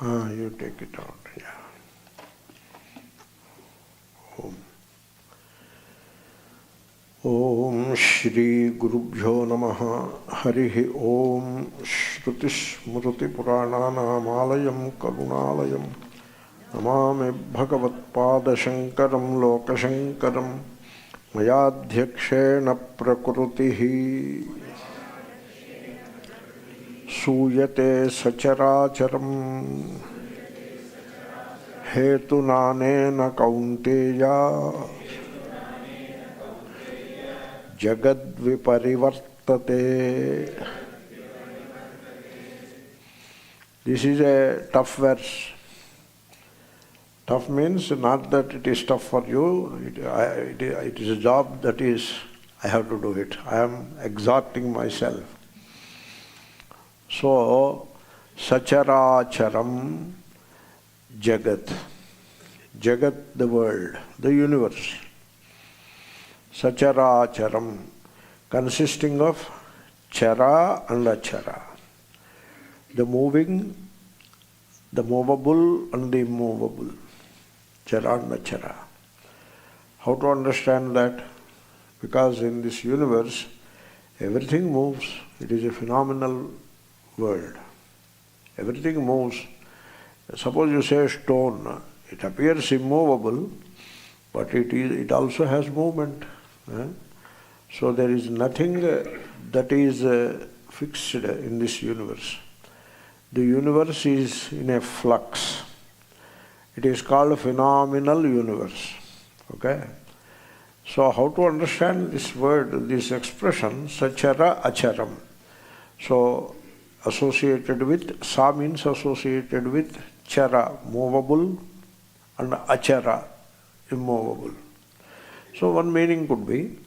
You take it out, yeah. Om. Om Shri Gurubhyo Namaha Harihi Om Shruti Smruti Purananam Alayam Karunalayam Namami Bhagavat Pada Shankaram Lokashankaram Mayadhyakshena Prakrutihi Suyate Sacharacharam Hetunanena Kaunteya Jagad Viparivartate. This is a tough verse. Tough means not that it is tough for you, it is a job that is, I have to do it. I am exhorting myself. So, Sacharacharam Jagat. Jagat, the world, the universe. Sacharacharam, consisting of chara and achara. The moving, the movable and the immovable. Chara and achara. How to understand that? Because in this universe, everything moves. It is a phenomenal world. Everything moves. Suppose you say a stone, it appears immovable, but it also has movement. So there is nothing that is fixed in this universe. The universe is in a flux. It is called a phenomenal universe. Okay? So how to understand this word, this expression, Sachara Acharam? So associated with, Sa means associated with Chara, movable, and Achara, immovable. So one meaning could be,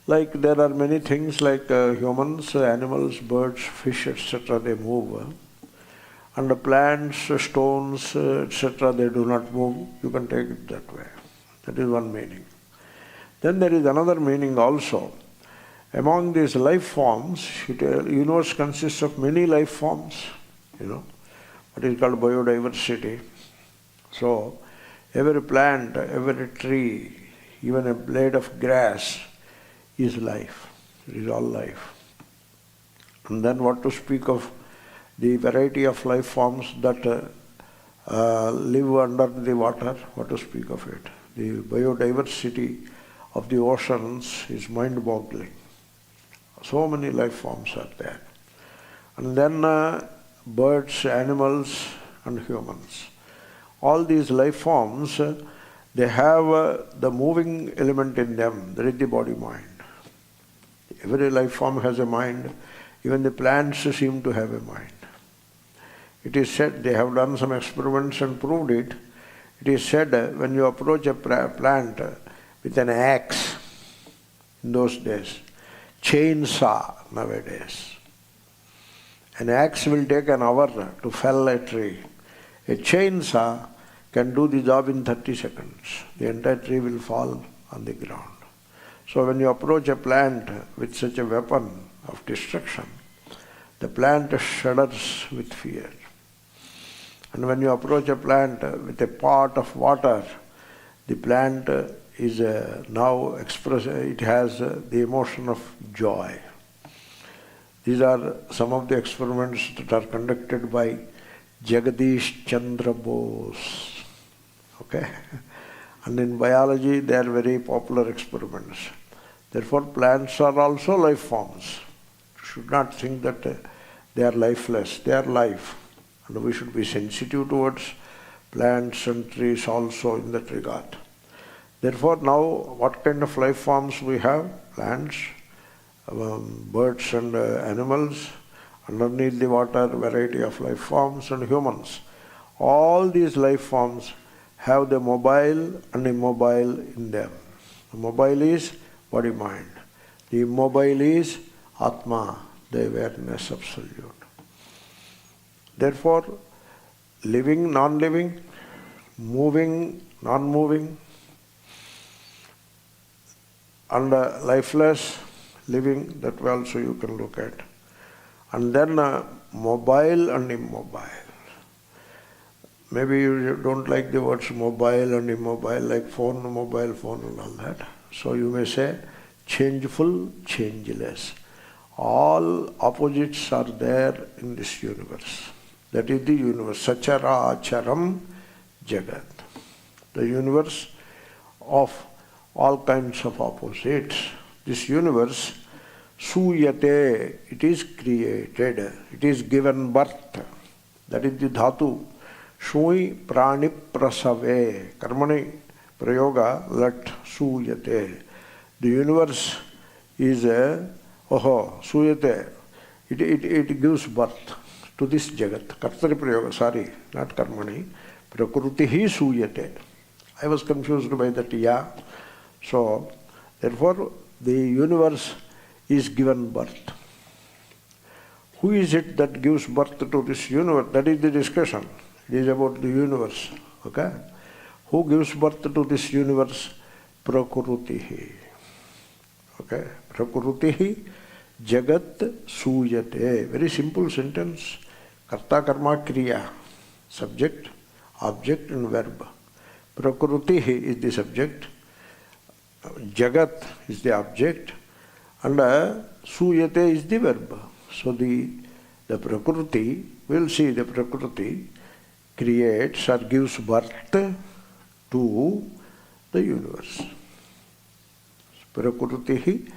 like there are many things like humans, animals, birds, fish, etc. they move. And the plants, stones, etc. they do not move. You can take it that way. That is one meaning. Then there is another meaning also. Among these life forms, the universe consists of many life forms, what is called biodiversity. So, every plant, every tree, even a blade of grass is life. It is all life. And then what to speak of the variety of life forms that live under the water, what to speak of it. The biodiversity of the oceans is mind-boggling. So many life forms are there. And then birds, animals and humans. All these life forms, they have the moving element in them, that is the body-mind. Every life form has a mind. Even the plants seem to have a mind. It is said, they have done some experiments and proved it. It is said when you approach a plant with an axe, in those days, chainsaw nowadays, an axe will take an hour to fell a tree. A chainsaw can do the job in 30 seconds. The entire tree will fall on the ground. So when you approach a plant with such a weapon of destruction, the plant shudders with fear. And when you approach a plant with a pot of water, the plant is now it has the emotion of joy. These are some of the experiments that are conducted by Jagadish Chandra Bose. Okay? And in biology, they are very popular experiments. Therefore, plants are also life forms. You should not think that they are lifeless. They are life. And we should be sensitive towards plants and trees also in that regard. Therefore, now what kind of life forms we have? Plants, birds and animals, underneath the water, variety of life forms and humans. All these life forms have the mobile and immobile in them. The mobile is body-mind. The immobile is Atma, the awareness absolute. Therefore, living, non-living, moving, non-moving, and lifeless, living, that way also you can look at. And then mobile and immobile. maybe you don't like the words mobile and immobile, like phone, mobile phone and all that. So you may say changeful, changeless. All opposites are there in this universe. That is the universe. Sachara acharam jagat. The universe of all kinds of opposites. This universe, suyate, it is created, it is given birth. That is the dhatu. Shui prani prasave. Karmani prayoga lat suyate. The universe is suyate. It gives birth to this jagat. Kartari prayoga, sorry, not karmani. Prakruti hi suyate. I was confused by that ya. So, therefore, the universe is given birth. Who is it that gives birth to this universe? That is the discussion. It is about the universe. Okay? Who gives birth to this universe? Prakrutihi. Okay? Prakrutihi jagat suyate. Very simple sentence. Karta karma kriya. Subject, object and verb. Prakrutihi is the subject. Jagat is the object. And suyate is the verb. So the Prakriti, we'll see the Prakriti creates or gives birth to the universe. Prakriti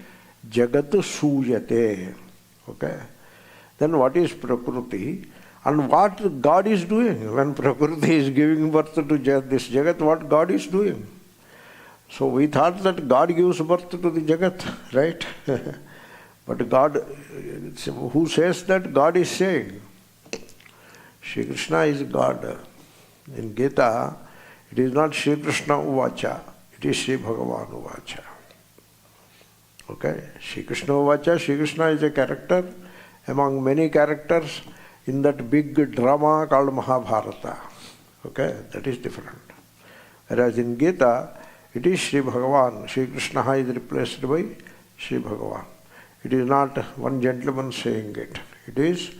jagat suyate. Okay. Then what is Prakriti? And what God is doing? When Prakriti is giving birth to this jagat, what God is doing? So we thought that God gives birth to the jagat, right? But God, who says that? God is saying. Shri Krishna is God. In Gita, it is not Shri Krishna uvacha, it is Shri Bhagavan uvacha. Okay? Shri Krishna uvacha, Shri Krishna is a character among many characters in that big drama called Mahabharata. Okay? That is different. Whereas in Gita, it is Shri Bhagavan. Shri Krishna is replaced by Shri Bhagavan. It is not one gentleman saying it. It is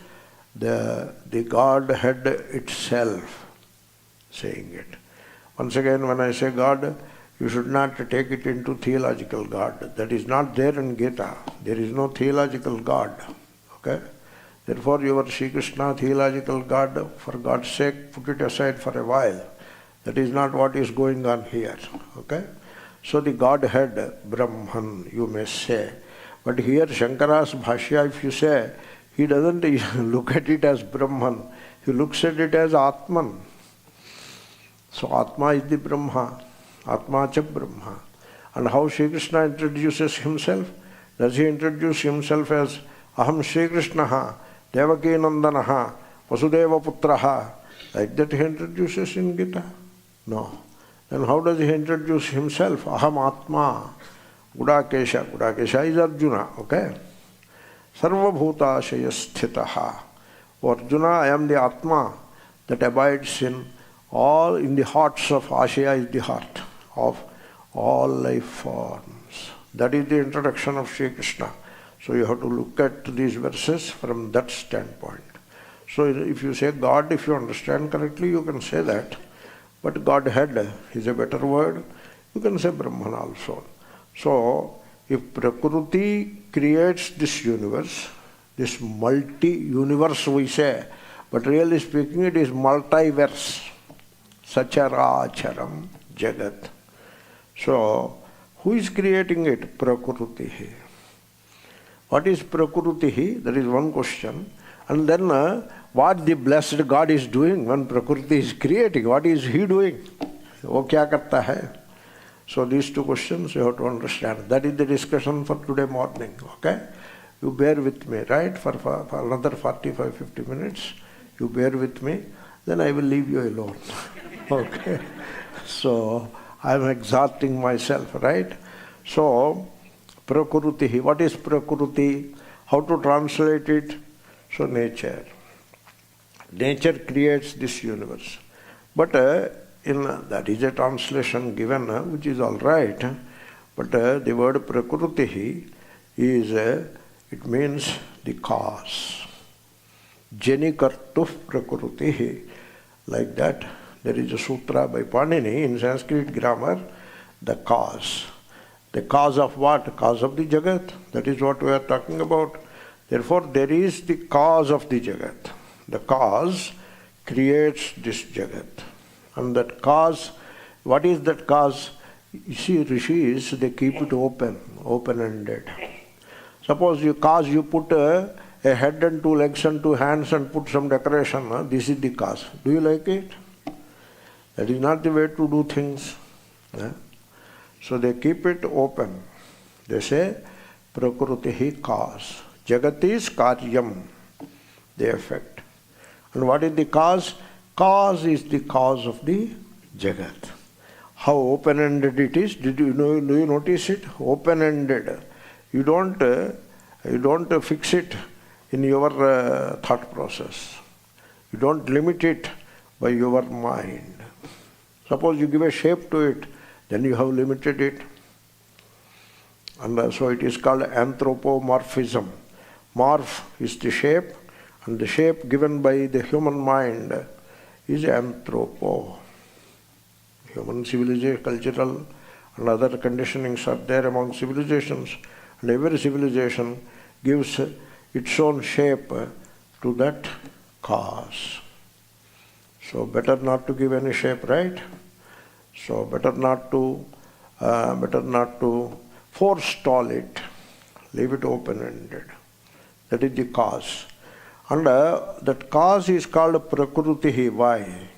the Godhead itself saying it. Once again, when I say God, you should not take it into theological God. That is not there in Gita. There is no theological God. Okay? Therefore, your Shri Krishna theological God, for God's sake, put it aside for a while. That is not what is going on here. Okay? So the Godhead, Brahman, you may say. But here Shankara's Bhashya, if you say, he doesn't look at it as Brahman. He looks at it as Atman. So Atma is the Brahma. Atma cha Brahma. And how Shri Krishna introduces himself? Does he introduce himself as Aham Shri Krishna, Devaki Nandanaha, Vasudeva Putraha? Like that he introduces in Gita? No. Then how does he introduce himself? Aham Atma, Gudakesha. Gudakesha is Arjuna. Okay? Sarva Bhutashaya Sthitaha. O Arjuna, I am the Atma that abides in the hearts of Ashaya is the heart of all life forms. That is the introduction of Shri Krishna. So you have to look at these verses from that standpoint. So if you say God, if you understand correctly, you can say that. But Godhead is a better word. You can say Brahman also. So if Prakriti creates this universe, this multi-universe we say, but really speaking it is multiverse. Sachara acharam jagat. So who is creating it? Prakriti. What is Prakriti? That is one question. And then what the blessed God is doing when Prakriti is creating, what is he doing? Wo kya karta hai? So these two questions you have to understand. That is the discussion for today morning. Okay? You bear with me, right? For another 45-50 minutes. You bear with me. Then I will leave you alone. Okay? So I am exhausting myself, right? So Prakriti. What is Prakriti? How to translate it? So nature. Nature creates this universe. But that is a translation given, which is all right. But the word Prakriti is, it means the cause. Janikartuf Prakriti. Like that, there is a sutra by Panini in Sanskrit grammar, the cause. The cause of what? Cause of the Jagat. That is what we are talking about. Therefore, there is the cause of the Jagat. The cause creates this Jagat. And that cause, what is that cause? You see, rishis, they keep it open-ended. Suppose you put a head and 2 legs and 2 hands and put some decoration. This is the cause. Do you like it? That is not the way to do things. So they keep it open. They say, Prakrutihi cause. Jagat is karyam, the effect. And what is the cause? Cause is the cause of the Jagat. How open-ended it is, do you notice it? Open-ended. You don't fix it in your thought process. You don't limit it by your mind. Suppose you give a shape to it, then you have limited it. And so it is called anthropomorphism. Morph is the shape, and the shape given by the human mind is anthropo. Human civilization, cultural and other conditionings are there among civilizations, and every civilization gives its own shape to that cause. So better not to give any shape, right? So better not to forestall it. Leave it open-ended. That is the cause. And that cause is called Prakrutihi. Why?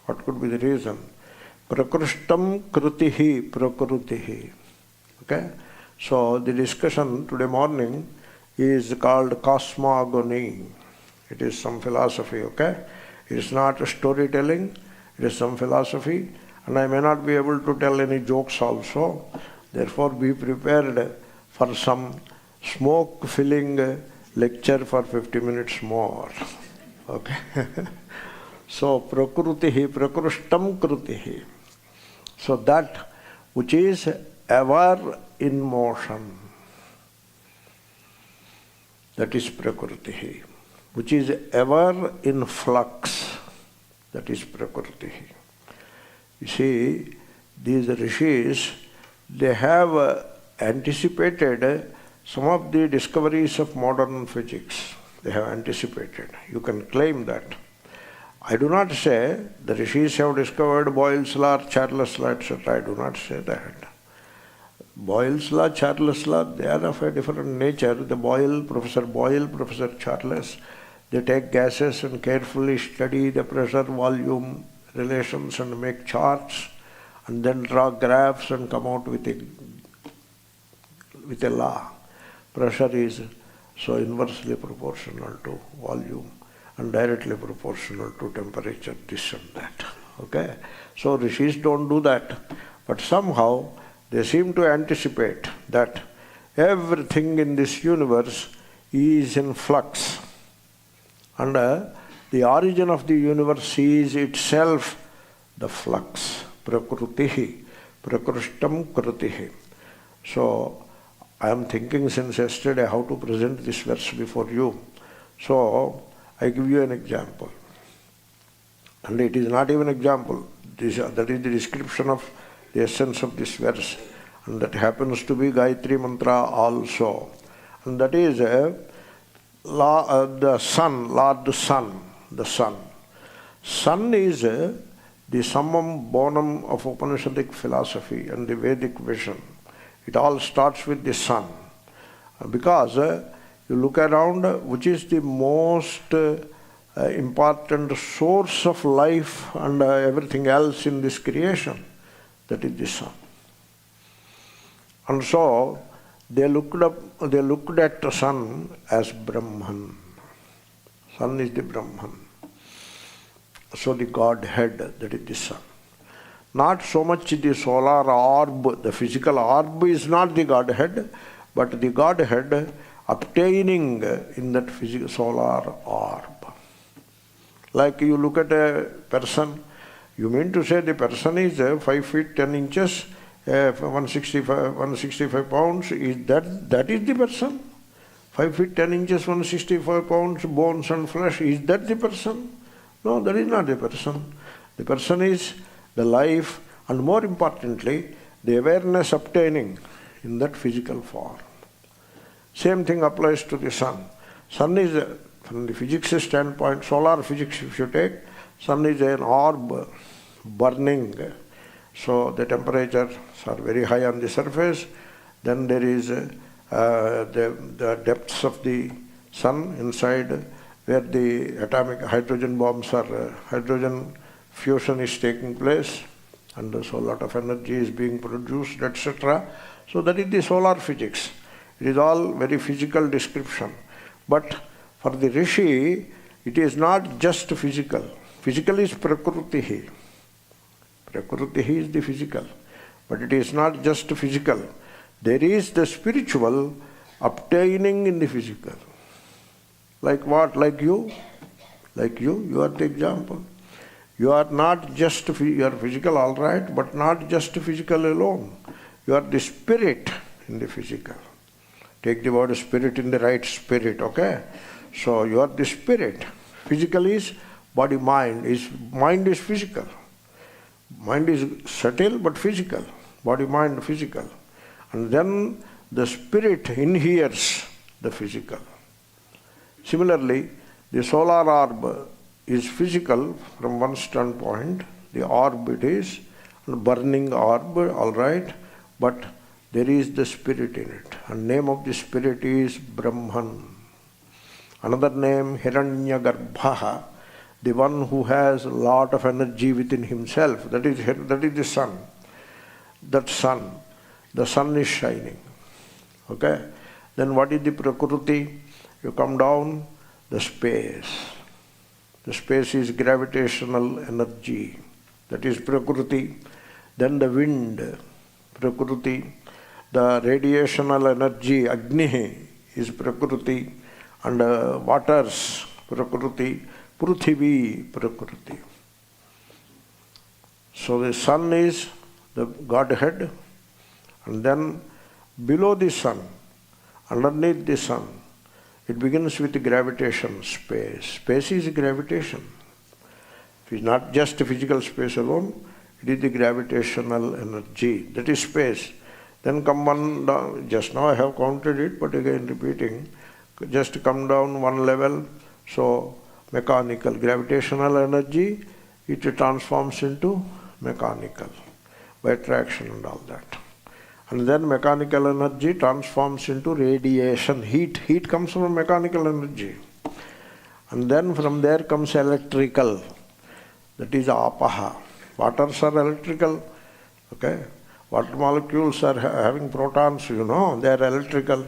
What could be the reason? Prakrishtam krutihi prakrutihi. Okay? So the discussion today morning is called Cosmogony. It is some philosophy, okay? It is not storytelling, it is some philosophy, and I may not be able to tell any jokes also. Therefore, be prepared for some smoke-filling lecture for 50 minutes more. Okay? So, prakrutihi, prakrishtam krutihi. So that which is ever in motion, that is prakritihi. Which is ever in flux, that is prakritihi. You see, these rishis, they have anticipated some of the discoveries of modern physics. They have anticipated. You can claim that. I do not say the rishis have discovered Boyle's law, Charles' law, etc. I do not say that. Boyle's law, Charles' law, they are of a different nature. Professor Boyle, Professor Charles, they take gases and carefully study the pressure-volume relations and make charts and then draw graphs and come out with a law. Pressure is so inversely proportional to volume and directly proportional to temperature, this and that. Okay? So rishis don't do that. But somehow they seem to anticipate that everything in this universe is in flux. And the origin of the universe is itself the flux. Prakrutihi, prakrishtam krutihi. So I am thinking since yesterday how to present this verse before you. So I give you an example. And it is not even an example. That is the description of the essence of this verse. And that happens to be Gayatri Mantra also. And that is the sun, Lord Sun, the sun. Sun is the summum bonum of Upanishadic philosophy and the Vedic vision. It all starts with the sun. Because you look around, which is the most important source of life and everything else in this creation, that is the sun. And so they looked at the sun as Brahman. Sun is the Brahman. So the Godhead, that is the sun. Not so much the solar orb, the physical orb is not the Godhead, but the Godhead obtaining in that physical solar orb. Like you look at a person, you mean to say the person is 5 feet 10 inches, 165 pounds, that is the person? 5 feet 10 inches, 165 pounds, bones and flesh, is that the person? No, that is not the person. The person is the life, and more importantly, the awareness obtaining in that physical form. Same thing applies to the sun. Sun is, from the physics standpoint, solar physics if you take, sun is an orb burning. So the temperatures are very high on the surface. Then there is the depths of the sun inside, where the atomic hydrogen bombs are, hydrogen fusion is taking place, and so a lot of energy is being produced, etc. So that is the solar physics. It is all very physical description. But for the Rishi, it is not just physical. Physical is Prakrutihi. Prakrutihi is the physical. But it is not just physical. There is the spiritual obtaining in the physical. Like what? Like you? Like you are the example. You are not just, you are physical, all right, but not just physical alone. You are the spirit in the physical. Take the word spirit in the right spirit, okay? So you are the spirit. Physical is body, mind is physical. Mind is subtle but physical. Body, mind, physical. And then the spirit inheres the physical. Similarly, the solar orb is physical from one standpoint. The orb it is, a burning orb, all right, but there is the spirit in it. And name of the spirit is Brahman. Another name, Hiranyagarbha, the one who has a lot of energy within himself. That is the sun. That sun. The sun is shining. Okay? Then what is the Prakriti? You come down, the space. The space is gravitational energy. That is Prakriti. Then the wind, Prakriti. The radiational energy, Agni, is Prakriti. And waters, Prakriti. Pruthivi, Prakriti. So the sun is the Godhead. And then below the sun, underneath the sun, it begins with gravitation, space. Space is gravitation. It is not just physical space alone, it is the gravitational energy. That is space. Then come one down, just now I have counted it, but again repeating, just come down one level, so mechanical, gravitational energy, it transforms into mechanical, by attraction and all that. And then mechanical energy transforms into radiation, heat. Heat comes from mechanical energy. And then from there comes electrical, that is apaha. Waters are electrical, okay? Water molecules are having protons, you know, they are electrical.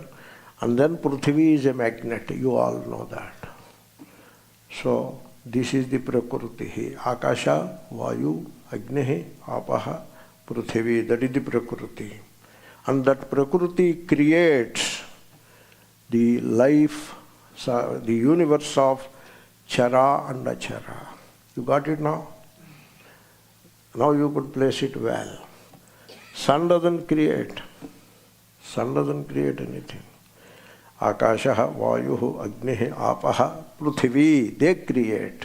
And then Prithvi is a magnet, you all know that. So this is the Prakriti. Akasha, Vayu, Agni, Apaha, Prithvi, that is the Prakriti. And that Prakriti creates the life, the universe of Chara and Achara. You got it now? Now you could place it well. Sun doesn't create. Sun doesn't create anything. Akasha, Vayu, Agni, Apaha, Prithvi, they create.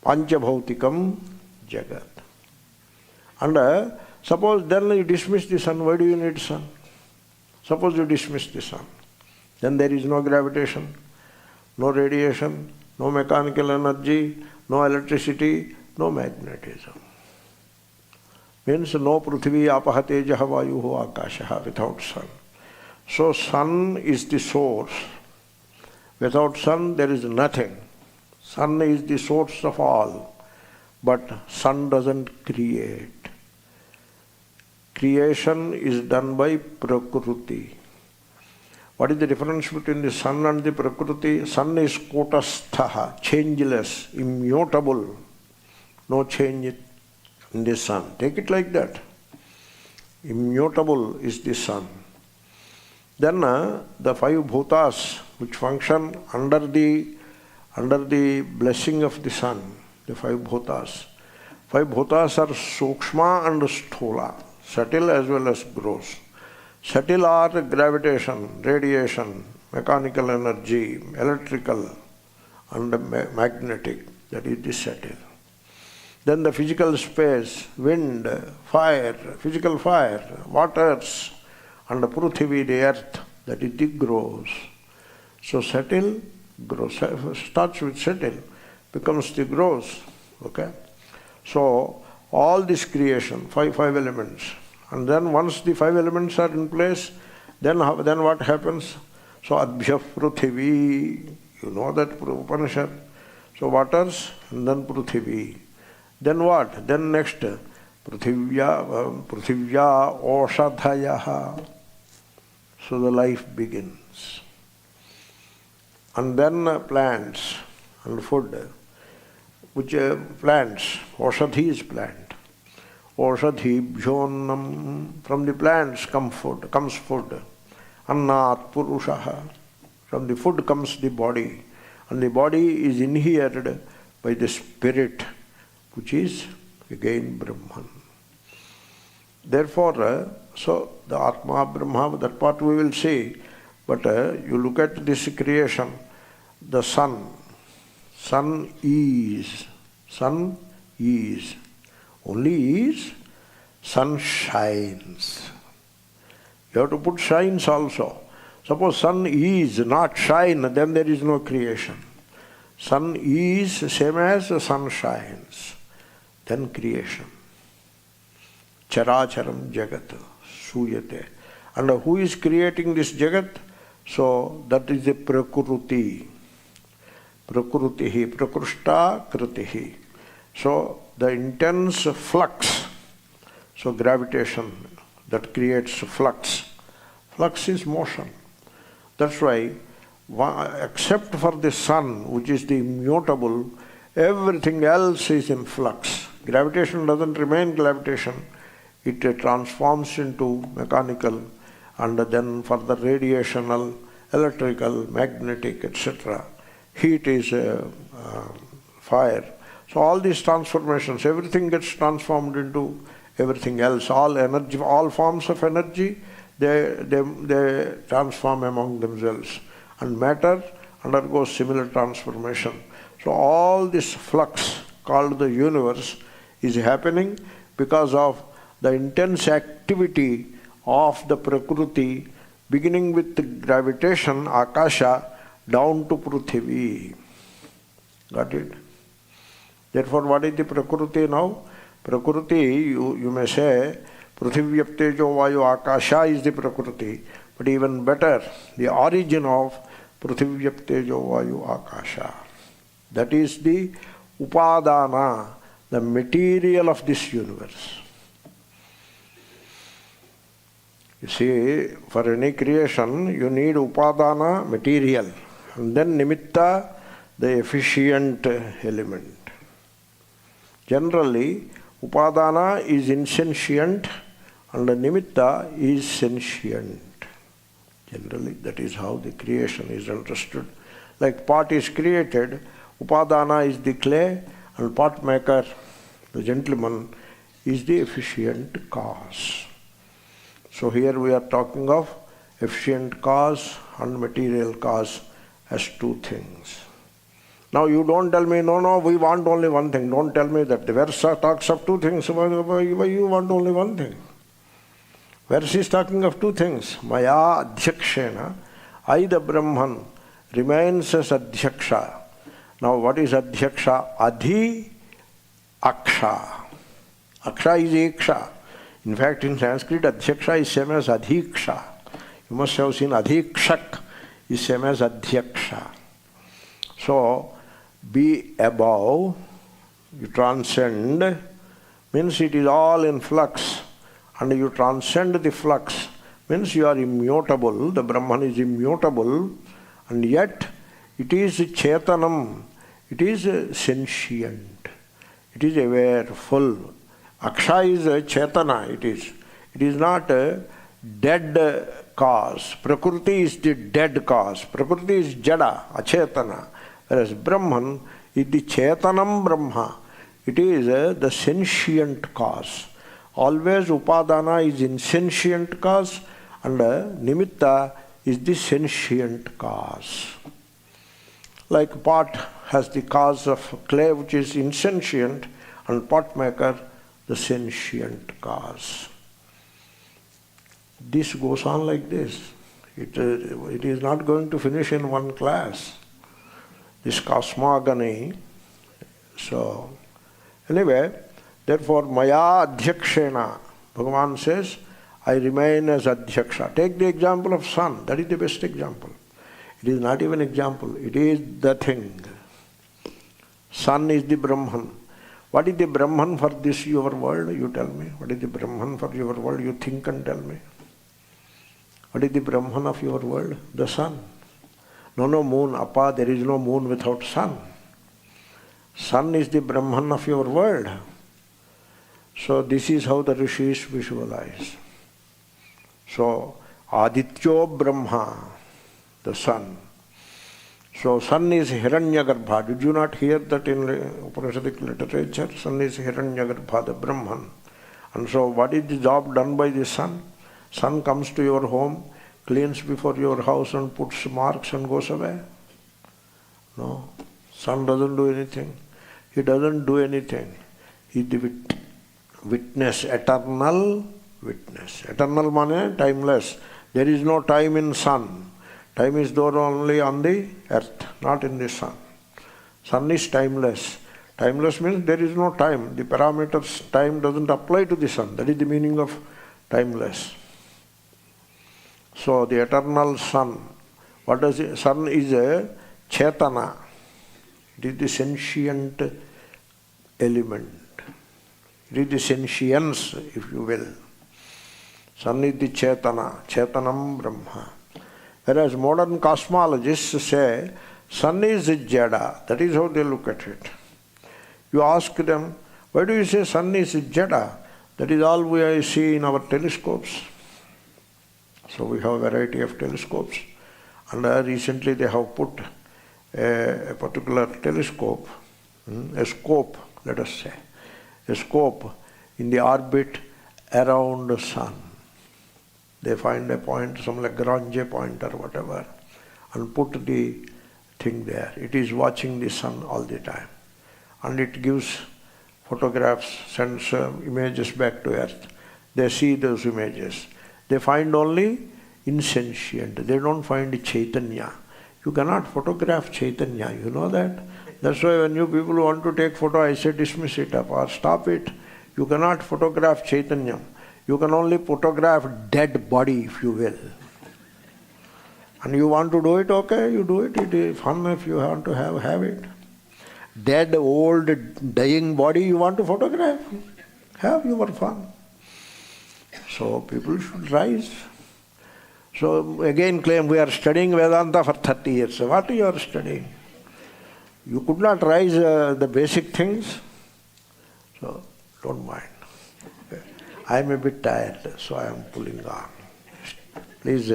Panchabhautikam Jagat. And suppose then you dismiss the sun, why do you need sun? Suppose you dismiss the sun. Then there is no gravitation, no radiation, no mechanical energy, no electricity, no magnetism. Means no Prithvi, Apaha, Tejaha, Vayuhu, Akasha, without sun. So sun is the source. Without sun there is nothing. Sun is the source of all. But sun doesn't create. Creation is done by Prakriti. What is the difference between the sun and the Prakriti? Sun is kotasthaha, changeless, immutable. No change in the sun. Take it like that. Immutable is the sun. Then the five bhutas which function under the blessing of the sun, the five bhutas. Five bhutas are sukshma and sthula, subtle as well as gross. Subtle are gravitation, radiation, mechanical energy, electrical and magnetic, that is the subtle. Then the physical space, wind, fire, physical fire, waters, and the Prithvi, the earth, that is the gross. So subtle, gross, starts with subtle, becomes the gross. Okay? So all this creation, five elements. And then once the 5 elements are in place, then what happens? So Adbhya Prithvi, you know that Upanishad. So waters, and then Prithvi. Then what? Then next, Prithivya Oshadhayaha. So the life begins. And then plants and food. Which plants? Oshadhi is plant. Oshadhi bhyonnam. From the plants comes food. Annat purushaha. From the food comes the body. And the body is inhered by the spirit, which is again Brahman. Therefore, so the Atma, Brahma, that part we will see. But you look at this creation, the sun. Sun is. Only is. Sun shines. You have to put shines also. Suppose sun is not shine, then there is no creation. Sun is same as sun shines. Then creation. Characharam jagat suyate. And who is creating this jagat? So that is the Prakruti. Prakrutihi, Prakrushta Kritihi. So the intense flux, so gravitation that creates flux. Flux is motion. That's why, except for the sun, which is the immutable, everything else is in flux. Gravitation doesn't remain gravitation. It transforms into mechanical, and then further radiational, electrical, magnetic, etc. Heat is fire. So all these transformations, everything gets transformed into everything else. All energy, all forms of energy, they transform among themselves. And matter undergoes similar transformation. So all this flux called the universe is happening because of the intense activity of the Prakriti, beginning with the gravitation, Akasha, down to Prithvi. Got it? Therefore, what is the Prakriti now? Prakriti, you may say, Prithivya Tejo Vayu Akasha is the Prakriti, but even better, the origin of Prithivya Tejo Vayu Akasha. That is the Upadana, the material of this universe. You see, for any creation, you need Upadana, material, and then Nimitta, the efficient element. Generally, Upadana is insentient and the Nimitta is sentient. Generally, that is how the creation is understood. Like pot is created, Upadana is the clay, and pot maker, the gentleman, is the efficient cause. So here we are talking of efficient cause and material cause as two things. Now you don't tell me, no, we want only one thing. Don't tell me that. The verse talks of two things. Why you want only one thing? Verse is talking of two things. Maya adhyakshena, I the Brahman remains as adhyaksha. Now what is adhyaksha? Adhi aksha. Aksha is iksha. In fact, in Sanskrit, adhyaksha is same as adhiksha. You must have seen adhikshak is same as adhyaksha. So, be above, you transcend, means it is all in flux, and you transcend the flux, means you are immutable, the Brahman is immutable, and yet it is chetanam, it is sentient, it is aware, full. Aksha is a chetana, it is not a dead cause. Prakriti is the dead cause. Prakriti is jada, achetana. Whereas Brahman is the chetanam Brahma. It is the sentient cause. Always Upadana is insentient cause and Nimitta is the sentient cause. Like pot has the cause of clay which is insentient, and pot maker, the sentient cause. This goes on like this. It is not going to finish in one class. This cosmogony. So, anyway, therefore, Maya Adhyakshena, Bhagavan says, I remain as Adhyaksha. Take the example of sun. That is the best example. It is not even example. It is the thing. Sun is the Brahman. What is the Brahman for this your world? You tell me. What is the Brahman for your world? You think and tell me. What is the Brahman of your world? The sun. No moon. Appa, there is no moon without sun. Sun is the Brahman of your world. So this is how the rishis visualize. So Adityo Brahma, the sun. So sun is Hiranyagarbha. Did you not hear that in Upanishadic literature? Sun is Hiranyagarbha, the Brahman. And so what is the job done by the sun? Sun comes to your home, cleans before your house and puts marks and goes away. No. Sun doesn't do anything. He doesn't do anything. He is the witness, eternal witness. Eternal means timeless. There is no time in sun. Time is there only on the earth, not in the sun. Sun is timeless. Timeless means there is no time. The parameters time doesn't apply to the sun. That is the meaning of timeless. So the eternal sun, what does it? Sun is a chetana. It is the sentient element. It is the sentience, if you will. Sun is the chetana, chetanam Brahma. Whereas modern cosmologists say sun is jada. That is how they look at it. You ask them, why do you say sun is jada? That is all we see in our telescopes. So we have a variety of telescopes. And recently they have put a particular telescope, a scope, let us say, a scope in the orbit around the sun. They find a point, some Lagrange point or whatever, and put the thing there. It is watching the sun all the time. And it gives photographs, sends images back to earth. They see those images. They find only insentient. They don't find Chaitanya. You cannot photograph Chaitanya, you know that? That's why when you people want to take photo, I say dismiss it up or stop it. You cannot photograph Chaitanya. You can only photograph dead body, if you will. And you want to do it, okay, you do it. It is fun if you want to have it. Dead, old, dying body you want to photograph. Have your fun. So people should rise. So again claim we are studying Vedanta for 30 years. So what you are studying? You could not rise the basic things. So don't mind. I am a bit tired, so I am pulling on. Please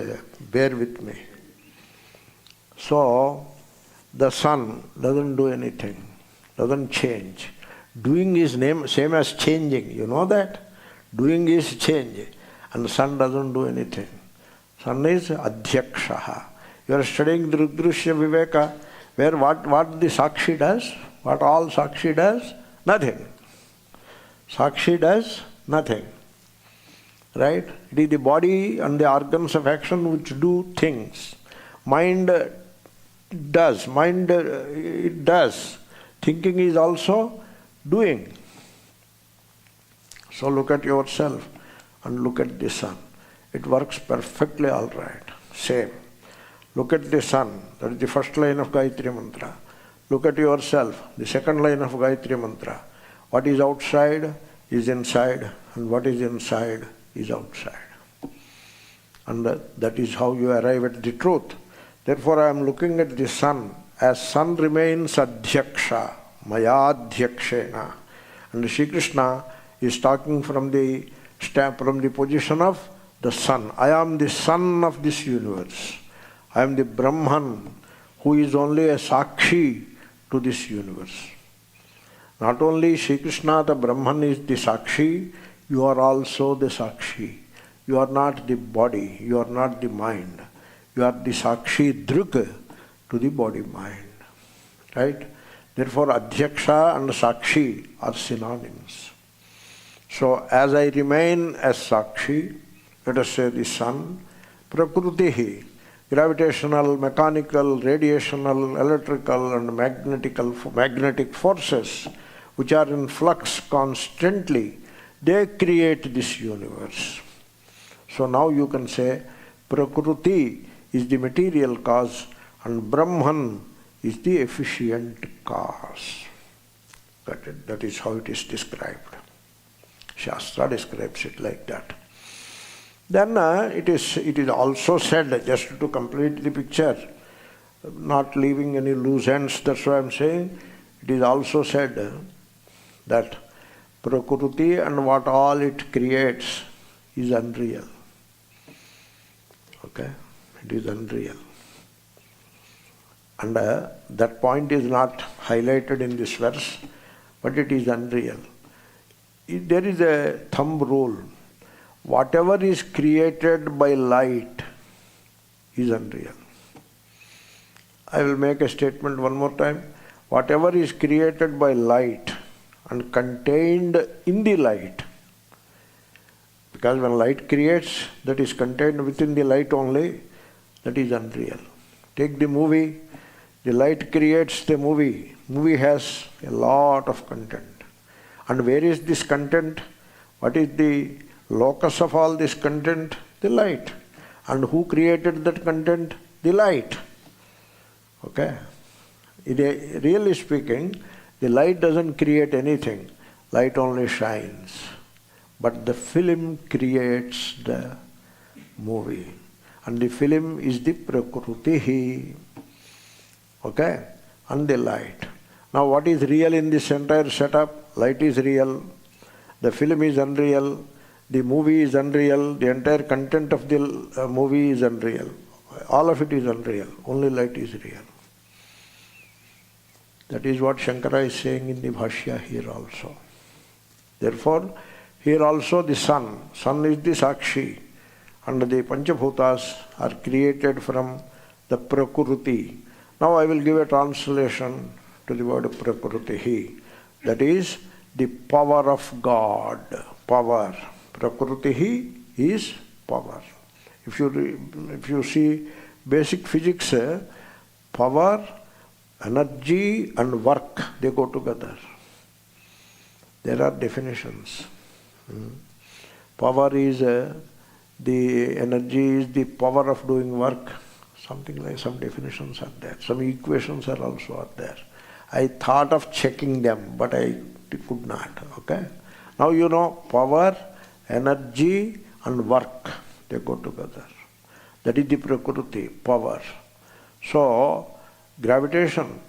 bear with me. So, the sun doesn't do anything, doesn't change. Doing is same as changing, you know that? Doing is change, and the sun doesn't do anything. Sun is Adhyakshaha. You are studying the Rudrishya Viveka, where what the Sakshi does, what all Sakshi does? Nothing. Sakshi does nothing. Right? It is the body and the organs of action which do things. Mind does. It does. Thinking is also doing. So look at yourself and look at the sun. It works perfectly all right. Same. Look at the sun. That is the first line of Gayatri Mantra. Look at yourself. The second line of Gayatri Mantra. What is outside is inside, and what is inside is outside. And that is how you arrive at the truth. Therefore I am looking at the sun. As sun remains Adhyaksha, Maya Adhyakshena. And Sri Krishna is talking from the position of the sun. I am the sun of this universe. I am the Brahman who is only a Sakshi to this universe. Not only Sri Krishna, the Brahman, is the Sakshi, you are also the Sakshi. You are not the body, you are not the mind. You are the Sakshi Druk to the body-mind. Right? Therefore, Adhyaksha and Sakshi are synonyms. So, as I remain as Sakshi, let us say the sun, Prakrutihi, gravitational, mechanical, radiational, electrical and magnetic forces which are in flux constantly, they create this universe. So now you can say Prakruti is the material cause and Brahman is the efficient cause. That is how it is described. Shastra describes it like that. Then it is also said, just to complete the picture, not leaving any loose ends, that's why I am saying, it is also said that Prakriti and what all it creates is unreal. Okay? It is unreal. And that point is not highlighted in this verse, but it is unreal. There is a thumb rule. Whatever is created by light is unreal. I will make a statement one more time. Whatever is created by light and contained in the light, because when light creates, that is contained within the light only, that is unreal. Take the movie, the light creates the movie. Movie has a lot of content. And where is this content? What is the locus of all this content? The light. And who created that content? The light. Okay? Really speaking, the light doesn't create anything. Light only shines. But the film creates the movie. And the film is the Prakrutihi. Okay? And the light. Now what is real in this entire setup? Light is real. The film is unreal. The movie is unreal. The entire content of the movie is unreal. All of it is unreal. Only light is real. That is what Shankara is saying in the Bhashya here also. Therefore, here also the sun. Sun is the Sakshi. And the Panchabhutas are created from the Prakriti. Now I will give a translation to the word Prakrutihi. That is the power of God. Power. Prakrutihi is power. If you see basic physics, power, energy and work, they go together. There are definitions. Power is the energy is the power of doing work. Something like some definitions are there. Some equations are also there. I thought of checking them, but I could not. Okay? Now you know power, energy and work, they go together. That is the Prakriti, power. So, gravitation,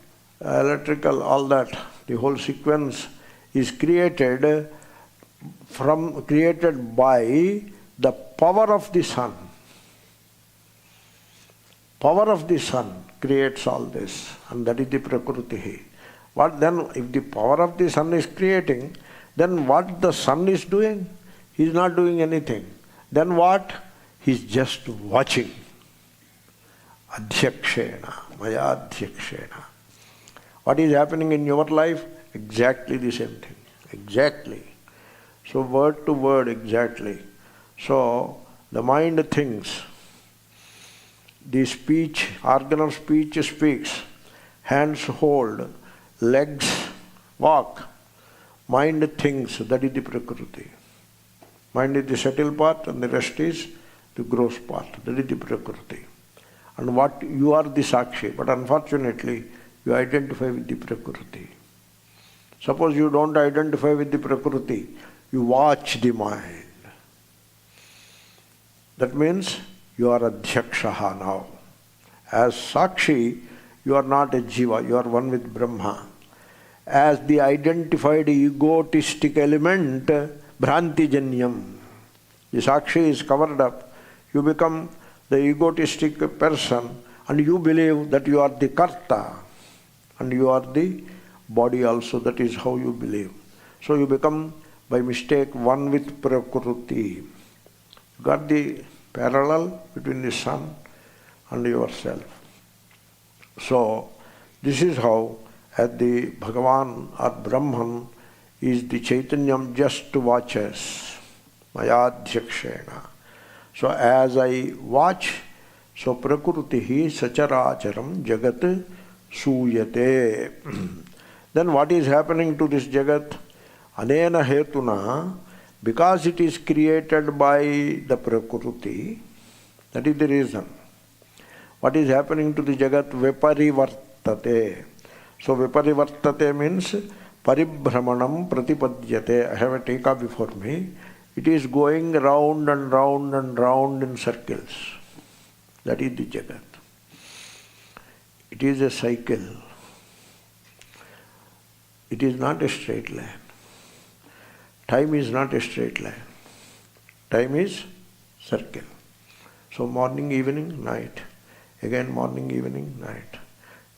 electrical, all that, the whole sequence is created by the power of the sun. Power of the sun creates all this, and that is the Prakriti. What then, if the power of the sun is creating, then what the sun is doing? He is not doing anything. Then what? He is just watching. Adhyakshena, maya adhyakshena. What is happening in your life? Exactly the same thing. Exactly. So word to word, exactly. So the mind thinks. The speech, organ of speech speaks. Hands hold. Legs walk. Mind thinks. That is the Prakriti. Mind is the subtle part and the rest is the gross part. That is the Prakriti. And what you are the Sakshi, but unfortunately you identify with the Prakriti. Suppose you don't identify with the Prakriti, you watch the mind. That means you are Adhyakshaha now. As Sakshi, you are not a Jiva, you are one with Brahma. As the identified egotistic element, Bhrantijanyam. The Sakshi is covered up. You become the egotistic person and you believe that you are the Karta and you are the body also. That is how you believe. So you become by mistake one with Prakriti. You got the parallel between the sun and yourself. So this is how, as the Bhagavan or Brahman is the Chaitanyam just watches, Mayadhyakshena. So as I watch, so prakrutihi sacharacharam jagat suyate. Then what is happening to this jagat? Anena hetuna, because it is created by the prakriti, that is the reason. What is happening to the jagat? Viparivartate. So viparivartate means paribhramanam pratipadyate. I have a tika before me. It is going round and round and round in circles. That is the jagat. It is a cycle. It is not a straight line. Time is not a straight line. Time is circle. So morning, evening, night. Again morning, evening, night.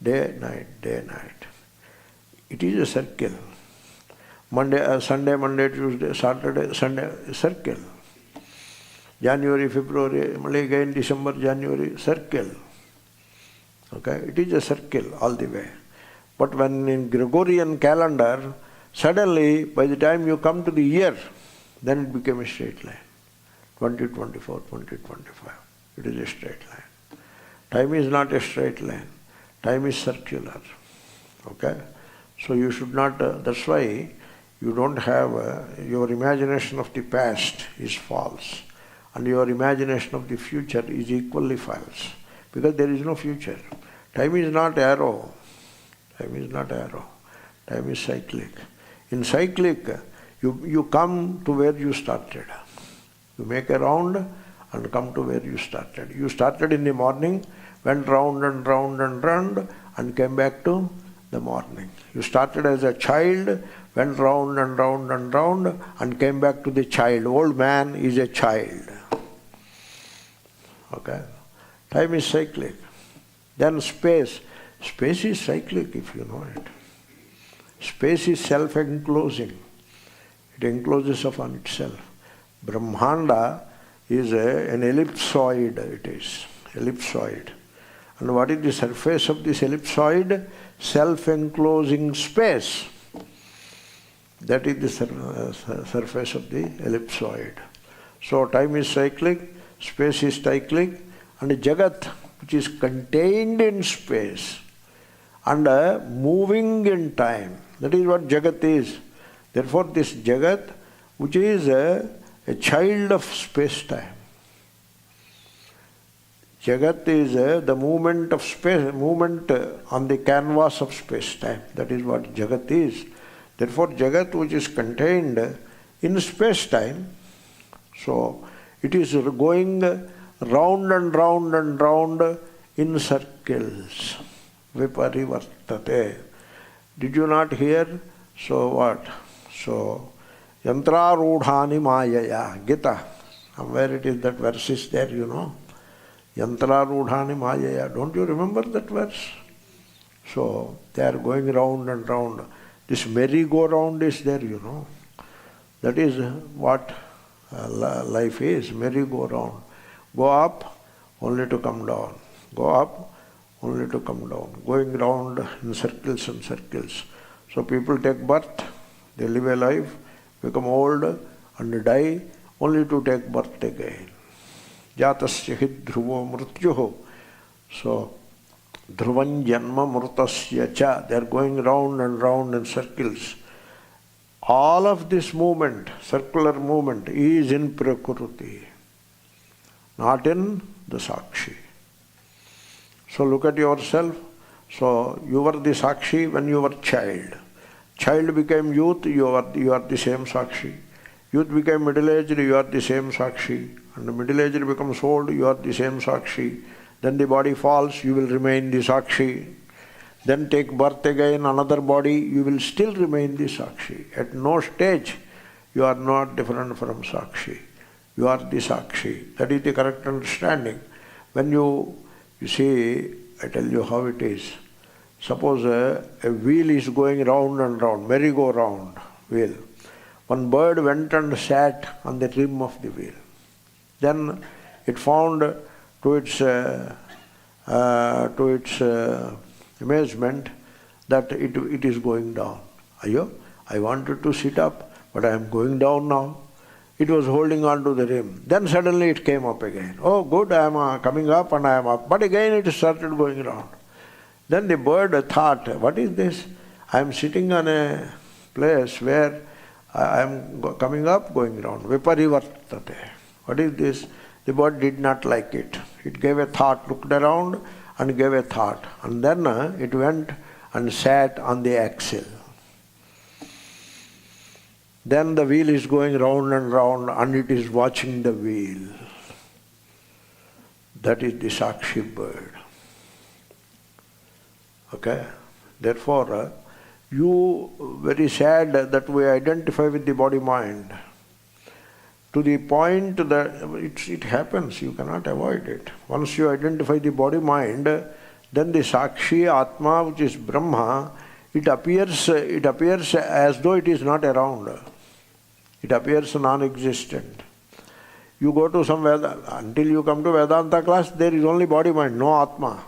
Day, night, day, night. It is a circle. Sunday, Monday, Tuesday, Saturday, Sunday, circle. January, February, again December, January, circle. Okay, it is a circle all the way. But when in Gregorian calendar, suddenly by the time you come to the year, then it became a straight line. 2024, 2025. It is a straight line. Time is not a straight line. Time is circular. Okay? So you should not, that's why you don't have, your imagination of the past is false. And your imagination of the future is equally false. Because there is no future. Time is not arrow. Time is not arrow. Time is cyclic. In cyclic, you come to where you started. You make a round and come to where you started. You started in the morning, went round and round and round, and came back to the morning. You started as a child, went round and round and round, and came back to the child. Old man is a child. Okay? Time is cyclic. Then space. Space is cyclic if you know it. Space is self-enclosing. It encloses upon itself. Brahmanda is an ellipsoid, it is. Ellipsoid. And what is the surface of this ellipsoid? Self-enclosing space. That is the surface of the ellipsoid. So time is cyclic, space is cyclic, and Jagat, which is contained in space and moving in time. That is what Jagat is. Therefore this Jagat, which is a child of space-time. Jagat is the movement of space, movement on the canvas of space-time. That is what Jagat is. Therefore Jagat, which is contained in space-time, so it is going round and round and round in circles. Viparivartate. Did you not hear? So what? So, Yantrarudhani Mayaya. Gita. Somewhere it is that verse is there, you know. Yantrarudhani Mayaya. Don't you remember that verse? So, they are going round and round. This merry-go-round is there, you know. That is what life is, merry-go-round. Go up, only to come down. Go up, only to come down. Going round in circles and circles. So people take birth, they live a life, become old and die, only to take birth again. Jatasya hi dhruvo mrityuho. So, dhruvan janma mrutasya cha. They are going round and round in circles. All of this movement, circular movement, is in Prakriti, not in the Sakshi. So look at yourself. So you were the Sakshi when you were child. Child became youth, you are the same Sakshi. Youth became middle-aged, you are the same Sakshi. And the middle-aged becomes old, you are the same Sakshi. Then the body falls, you will remain the Sakshi. Then take birth again, another body, you will still remain the Sakshi. At no stage you are not different from Sakshi. You are the Sakshi. That is the correct understanding. When you see, I tell you how it is. Suppose a wheel is going round and round, merry-go-round wheel. One bird went and sat on the rim of the wheel. Then it found to its amazement that it is going down. Ayo, I wanted to sit up, but I am going down now. It was holding on to the rim. Then suddenly it came up again. Oh, good, I am coming up and I am up. But again it started going round. Then the bird thought, what is this? I am sitting on a place where I am coming up, going round. Viparivartate. What is this? The bird did not like it. It gave a thought, looked around and gave a thought. And then it went and sat on the axle. Then the wheel is going round and it is watching the wheel. That is the Sakshi bird. Okay? Therefore, you very sad that we identify with the body-mind. To the point that it happens, you cannot avoid it. Once you identify the body-mind, then the Sakshi Atma, which is Brahma, it appears as though it is not around. It appears non-existent. You go to some until you come to Vedanta class, there is only body-mind, no Atma.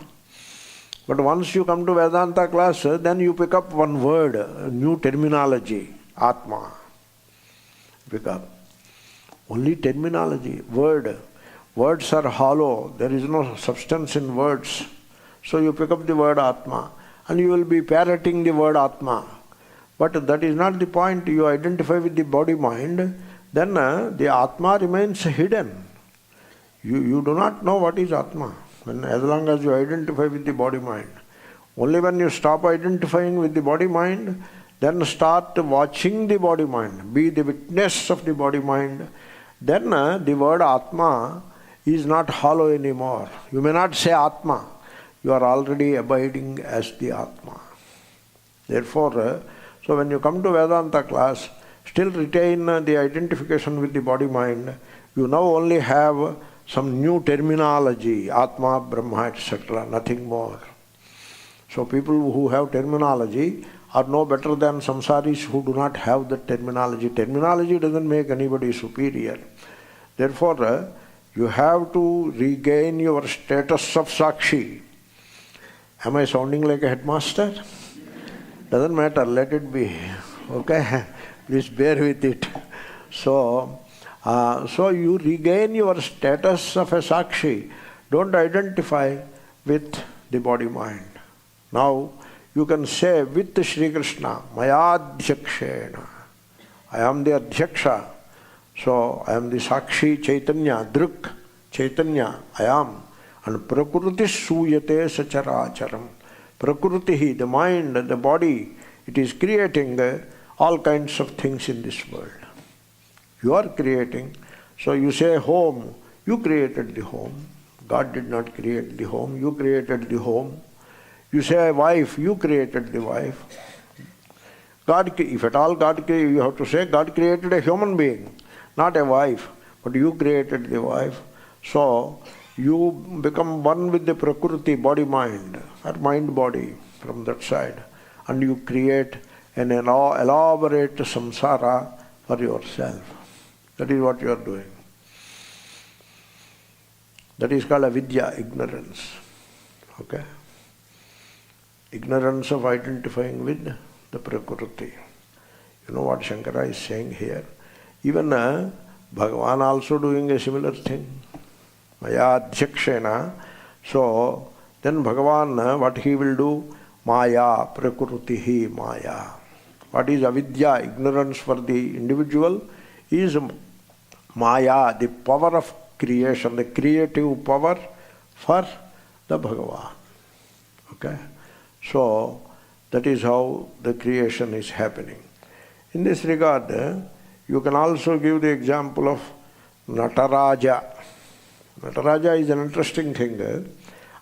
But once you come to Vedanta class, then you pick up one word, a new terminology, Atma. Pick up. Only terminology, word. Words are hollow, there is no substance in words. So you pick up the word Atma and you will be parroting the word Atma. But that is not the point. You identify with the body-mind, then the Atma remains hidden. You do not know what is Atma, as long as you identify with the body-mind. Only when you stop identifying with the body-mind, then start watching the body-mind, be the witness of the body-mind, then the word Atma is not hollow anymore. You may not say Atma. You are already abiding as the Atma. Therefore, so when you come to Vedanta class, still retain the identification with the body-mind. You now only have some new terminology, Atma, Brahma, etc., nothing more. So people who have terminology are no better than samsaris who do not have that terminology. Terminology doesn't make anybody superior. Therefore, you have to regain your status of Sakshi. Am I sounding like a headmaster? Doesn't matter, let it be. Okay? Please bear with it. So you regain your status of a Sakshi. Don't identify with the body-mind. Now, you can say with Shri Krishna, Mayadhyakshena. I am the Adhyaksha. So, I am the Sakshi Chaitanya, Druk Chaitanya, I am. And Prakriti Suyate Sacharacharam. Prakriti, the mind, the body, it is creating all kinds of things in this world. You are creating. So you say home, you created the home. God did not create the home, you created the home. You say wife, you created the wife. God, if at all God created, you have to say God created a human being, not a wife, but you created the wife. So you become one with the Prakriti, body-mind, or mind-body from that side. And you create an elaborate samsara for yourself. That is what you are doing. That is called avidya, ignorance. Okay? Ignorance of identifying with the Prakriti. You know what Shankara is saying here? Even Bhagavan also doing a similar thing. Maya Adhyakshena. So, then Bhagavan, what he will do? Maya, Prakriti Maya. What is avidya, ignorance for the individual, is Maya, the power of creation, the creative power for the Bhagavan. Okay? So, that is how the creation is happening. In this regard, you can also give the example of Nataraja. Nataraja is an interesting thing.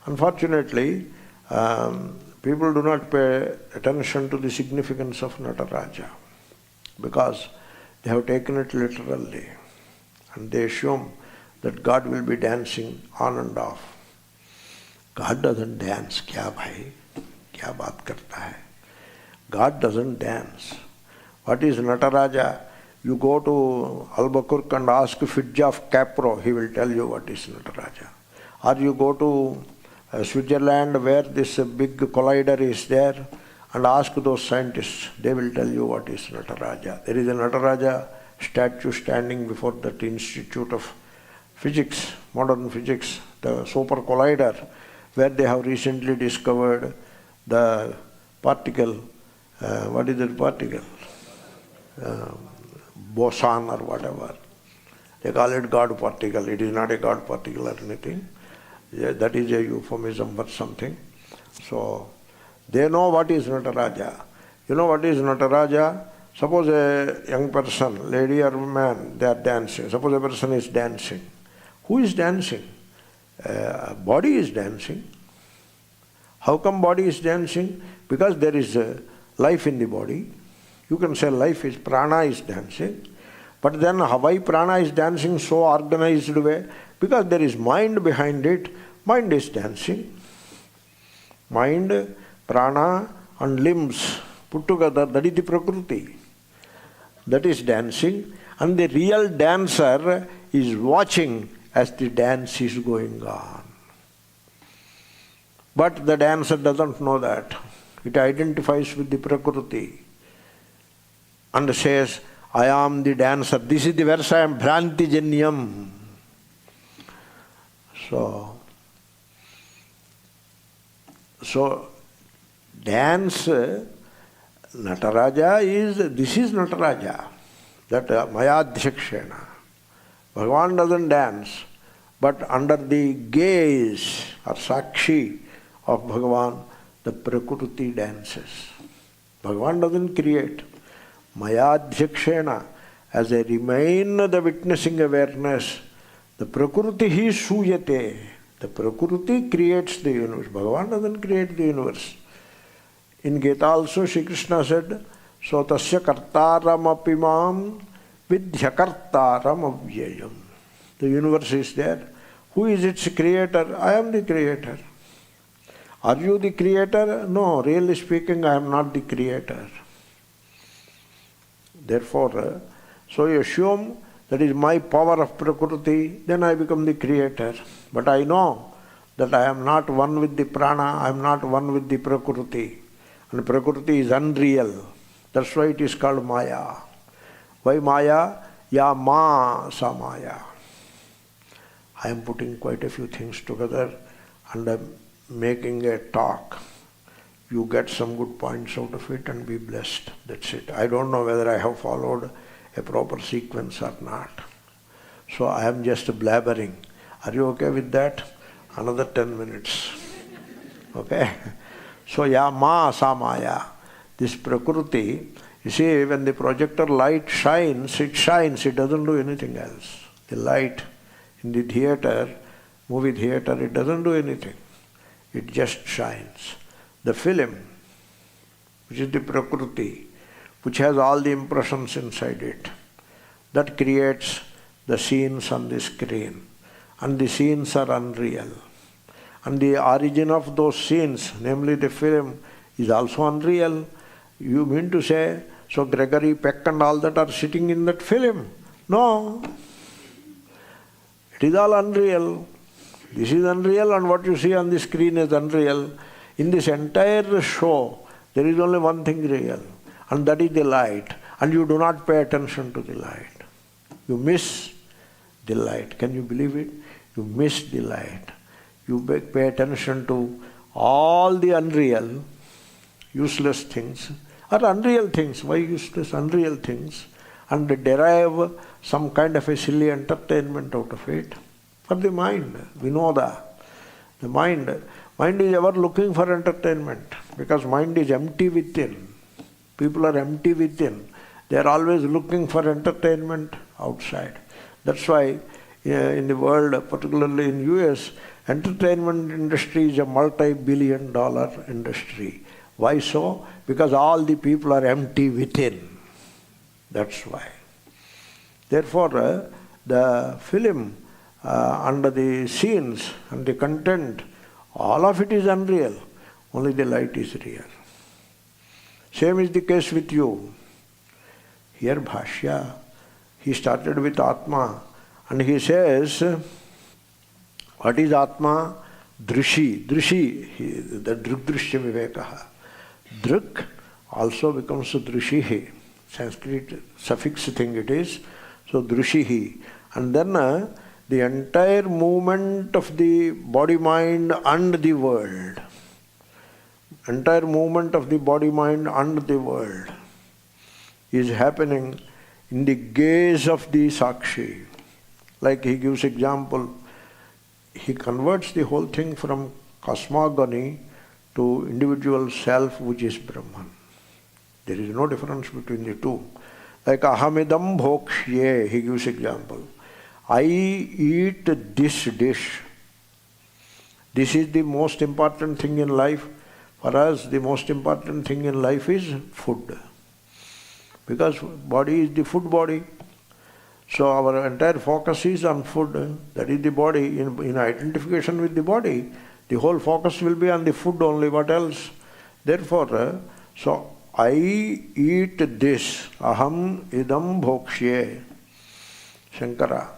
Unfortunately, people do not pay attention to the significance of Nataraja because they have taken it literally and they assume that God will be dancing on and off. God doesn't dance. Kya bhai? Kya baat karta hai? God doesn't dance. What is Nataraja? You go to Albuquerque and ask Fridtjof Capro, he will tell you what is Nataraja. Or you go to Switzerland where this big collider is there, and ask those scientists. They will tell you what is Nataraja. There is a Nataraja statue standing before that Institute of Physics, modern physics, the super collider, where they have recently discovered the particle, what is that particle? Boson or whatever. They call it God particle. It is not a God particle or anything. Yeah, that is a euphemism for something. So, they know what is Nataraja. You know what is Nataraja? Suppose a young person, lady or man, they are dancing. Suppose a person is dancing. Who is dancing? Body is dancing. How come body is dancing? Because there is life in the body. You can say life is, prana is dancing. But then why prana is dancing so organized way? Because there is mind behind it. Mind is dancing. Mind, prana and limbs put together, that is the Prakriti. That is dancing. And the real dancer is watching as the dance is going on. But the dancer doesn't know that. It identifies with the Prakriti and says, I am the dancer. This is the verse I am Bhrantijanyam. So dance, Nataraja is, this is Nataraja. That Mayadhyakshena. Bhagavan doesn't dance, but under the gaze or sakshi of Bhagavan, the Prakriti dances. Bhagavan doesn't create. Mayadhyakshena, as I remain the witnessing awareness, the Prakriti hi suyate. The Prakriti creates the universe. Bhagavan doesn't create the universe. In Gita also, Shri Krishna said, So tasya kartaram apimam vidhyakartaram avyayam. The universe is there. Who is its creator? I am the creator. Are you the creator? No, really speaking, I am not the creator. Therefore, so you assume that is my power of Prakriti, then I become the creator. But I know that I am not one with the prana, I am not one with the Prakriti. And Prakriti is unreal. That's why it is called Maya. Why Maya? Ya ma sa Maya. I am putting quite a few things together and I am making a talk. You get some good points out of it and be blessed. That's it. I don't know whether I have followed a proper sequence or not. So I am just blabbering. Are you okay with that? Another 10 minutes. Okay? So ya ma sa Maya. This Prakriti, you see, when the projector light shines, it doesn't do anything else. The light in the theater, movie theater, it doesn't do anything. It just shines. The film, which is the Prakriti, which has all the impressions inside it, that creates the scenes on the screen. And the scenes are unreal. And the origin of those scenes, namely the film, is also unreal. You mean to say, so Gregory Peck and all that are sitting in that film? No. It is all unreal. This is unreal and what you see on the screen is unreal. In this entire show, there is only one thing real, and that is the light. And you do not pay attention to the light. You miss the light. Can you believe it? You miss the light. You pay attention to all the unreal, useless things, or unreal things. Why useless? Unreal things. And derive some kind of a silly entertainment out of it. For the mind, we know that. The mind is ever looking for entertainment because mind is empty within. People are empty within. They are always looking for entertainment outside. That's why in the world, particularly in US, entertainment industry is a multi-billion-dollar industry. Why so? Because all the people are empty within. That's why. Therefore, the film and the scenes and the content, all of it is unreal. Only the light is real. Same is the case with you. Here Bhashya, he started with Atma and he says, what is Atma? Drishi. The Drugdrishya Vivekaha. Drik also becomes Drishihi. Sanskrit suffix thing it is. So Drishihi. And then the entire movement of the body, mind and the world. Entire movement of the body, mind and the world is happening in the gaze of the Sakshi. Like he gives example, he converts the whole thing from cosmogony to individual self, which is Brahman. There is no difference between the two. Like ahamidam bhokshye, he gives example. I eat this dish. This is the most important thing in life. For us, the most important thing in life is food. Because body is the food body. So our entire focus is on food. That is the body. In identification with the body, the whole focus will be on the food only. What else? Therefore, so I eat this. Aham idam bhokshye. Shankara.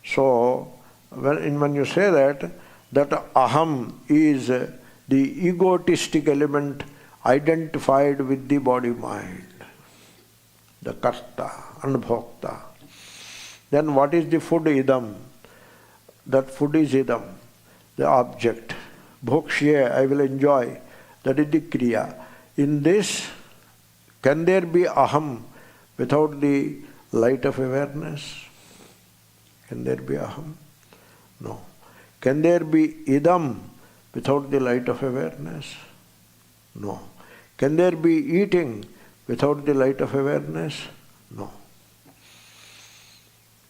So when you say that aham is the egotistic element identified with the body mind, the karta and bhokta. Then what is the food? Idam. That food is idam, the object. Bhokshye, I will enjoy. That is the kriya. In this, can there be aham without the light of awareness? Can there be aham? No. Can there be idam without the light of awareness? No. Can there be eating without the light of awareness? No.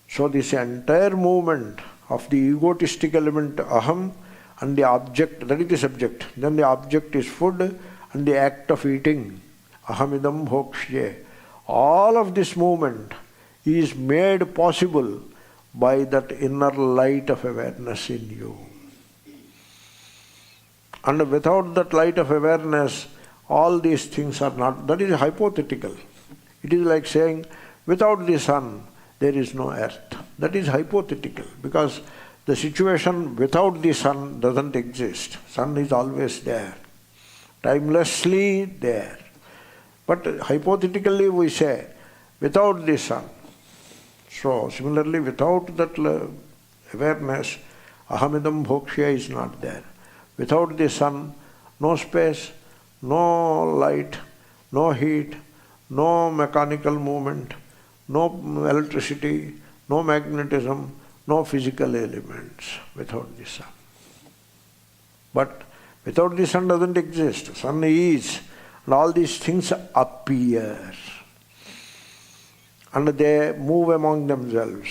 So this entire movement of the egotistic element aham and the object, that is the subject. Then the object is food and the act of eating. Ahamidam bhokshye. All of this movement is made possible by that inner light of awareness in you. And without that light of awareness, all these things are not, that is hypothetical. It is like saying, without the sun, there is no earth. That is hypothetical, because the situation without the sun doesn't exist. Sun is always there, timelessly there. But hypothetically we say, without the sun. So similarly, without that awareness, ahamidam bhokshya is not there. Without the sun, no space, no light, no heat, no mechanical movement, no electricity, no magnetism, no physical elements without the sun. But without the sun doesn't exist. Sun is, and all these things appear. And they move among themselves.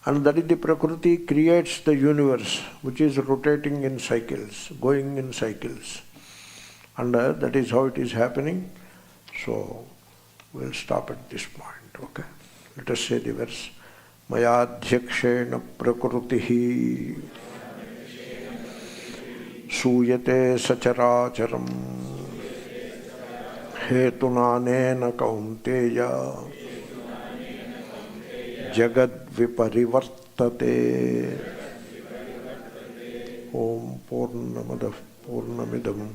And that is the Prakriti creates the universe, which is rotating in cycles, going in cycles. And that is how it is happening. So we'll stop at this point. Okay? Let us say the verse. Mayadhyakshena prakrutihi suyate sacharacharam hetunanena kaunteya jagad viparivartate. Om Purnamadav Purnamidam